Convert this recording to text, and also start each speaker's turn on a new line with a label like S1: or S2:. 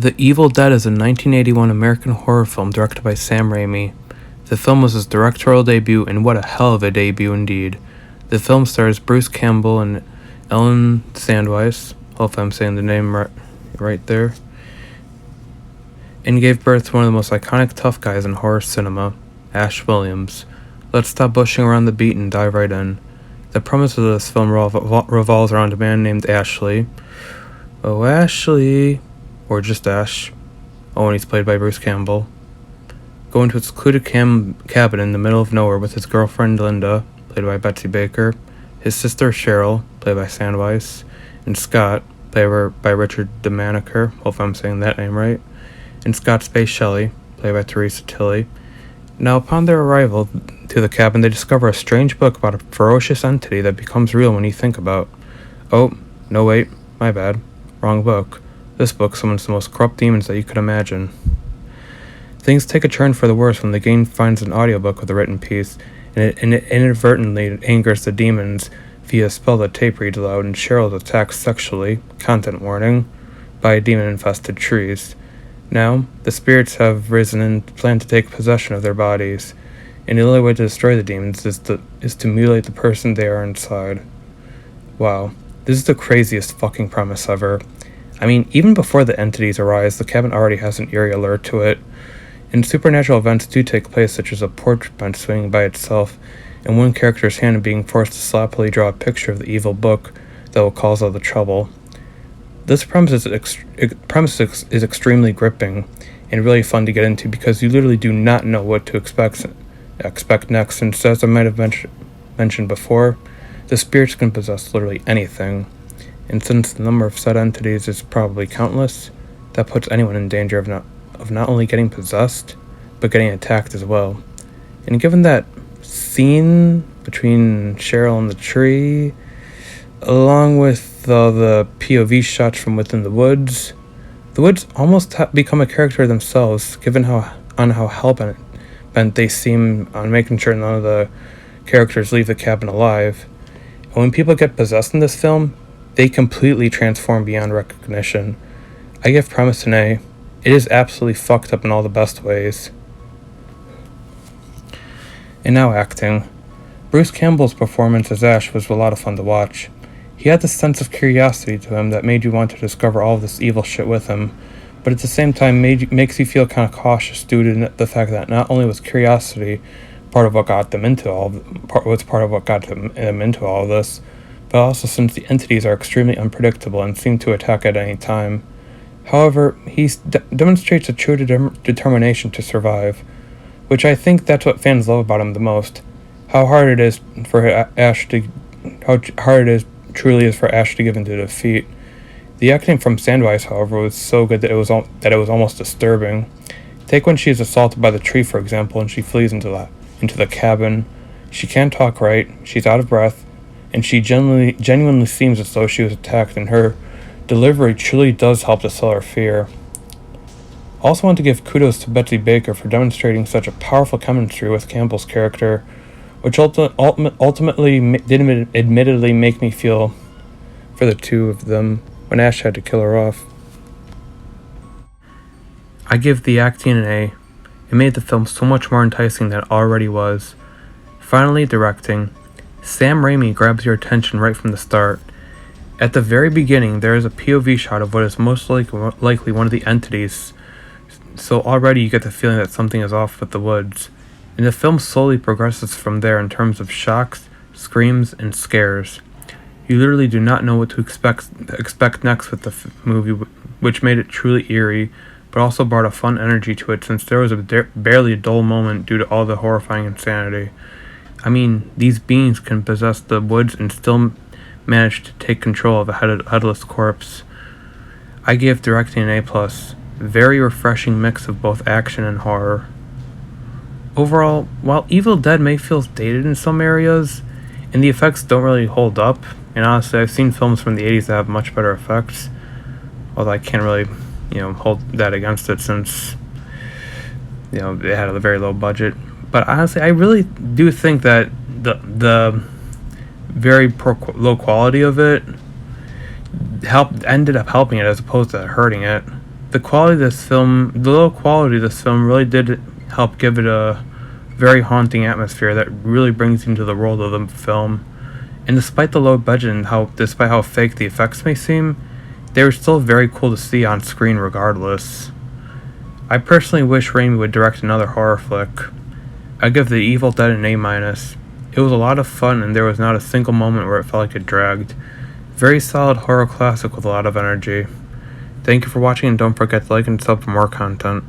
S1: The Evil Dead is a 1981 American horror film directed by Sam Raimi. The film was his directorial debut, and what a hell of a debut indeed. The film stars Bruce Campbell and Ellen Sandweiss, hope I'm saying the name right there, and gave birth to one of the most iconic tough guys in horror cinema, Ash Williams. Let's stop bushing around the beat and dive right in. The premise of this film revolves around a man named Ashley. Oh, Ashley, or just Ash. Oh, and he's played by Bruce Campbell. Going to a secluded cabin in the middle of nowhere with his girlfriend Linda, played by Betsy Baker, his sister Cheryl, played by Sandweiss, and Scott, played by Richard DeManiker, hope I'm saying that name right, and Scott's Space Shelley, played by Teresa Tilley. Now, upon their arrival to the cabin, they discover a strange book about a ferocious entity that becomes real when you think about. Oh, no wait, my bad. Wrong book. This book summons the most corrupt demons that you could imagine. Things take a turn for the worse when the gang finds an audiobook with a written piece, and it inadvertently angers the demons via a spell that tape reads aloud, and Cheryl is attacked sexually, content warning, by demon-infested trees. Now, the spirits have risen and plan to take possession of their bodies, and the only way to destroy the demons is to mutilate the person they are inside. Wow, this is the craziest fucking premise ever. I mean, even before the entities arise, the cabin already has an eerie allure to it, and supernatural events do take place, such as a portrait bench swinging by itself, and one character's hand being forced to sloppily draw a picture of the evil book that will cause all the trouble. This premise is extremely gripping and really fun to get into because you literally do not know what to expect next, since, as I might have mentioned before, the spirits can possess literally anything, and since the number of said entities is probably countless, that puts anyone in danger of not only getting possessed, but getting attacked as well. And given that scene between Cheryl and the tree, along with the POV shots from within the woods almost become a character themselves, given how hell-bent they seem on making sure none of the characters leave the cabin alive. And when people get possessed in this film, they completely transform beyond recognition. I give premise an A. It is absolutely fucked up in all the best ways. And now acting. Bruce Campbell's performance as Ash was a lot of fun to watch. He had this sense of curiosity to him that made you want to discover all of this evil shit with him, but at the same time makes you feel kind of cautious due to the fact that not only was curiosity part of what got them into all of this, but also since the entities are extremely unpredictable and seem to attack at any time. However, he demonstrates a true determination to survive, which I think that's what fans love about him the most. How hard it is for Ash to give into defeat. The acting from Sandweiss, however, was so good that it was almost disturbing. Take when she is assaulted by the tree, for example, and she flees into the cabin. She can't talk right, she's out of breath, and she genuinely seems as though she was attacked, and her delivery truly does help to sell her fear. I also want to give kudos to Betsy Baker for demonstrating such a powerful chemistry with Campbell's character, which ultimately did admittedly make me feel for the two of them when Ash had to kill her off. I give the acting an A. It made the film so much more enticing than it already was. Finally, directing. Sam Raimi grabs your attention right from the start. At the very beginning, there is a POV shot of what is most likely one of the entities, so already you get the feeling that something is off with the woods. And the film slowly progresses from there in terms of shocks, screams, and scares. You literally do not know what to expect next with the movie, which made it truly eerie, but also brought a fun energy to it since there was barely a dull moment due to all the horrifying insanity. I mean, these beings can possess the woods and still manage to take control of a headless corpse. I give directing an A+. Very refreshing mix of both action and horror. Overall, while Evil Dead may feel dated in some areas, and the effects don't really hold up, and honestly I've seen films from the 80s that have much better effects, although I can't really, hold that against it since, they had a very low budget. But honestly, I really do think that the very low quality of it ended up helping it as opposed to hurting it. The low quality of this film really did help give it a very haunting atmosphere that really brings you into the world of the film. And despite the low budget and despite how fake the effects may seem, they were still very cool to see on screen regardless. I personally wish Raimi would direct another horror flick. I give The Evil Dead an A-. It was a lot of fun and there was not a single moment where it felt like it dragged. Very solid horror classic with a lot of energy. Thank you for watching and don't forget to like and sub for more content.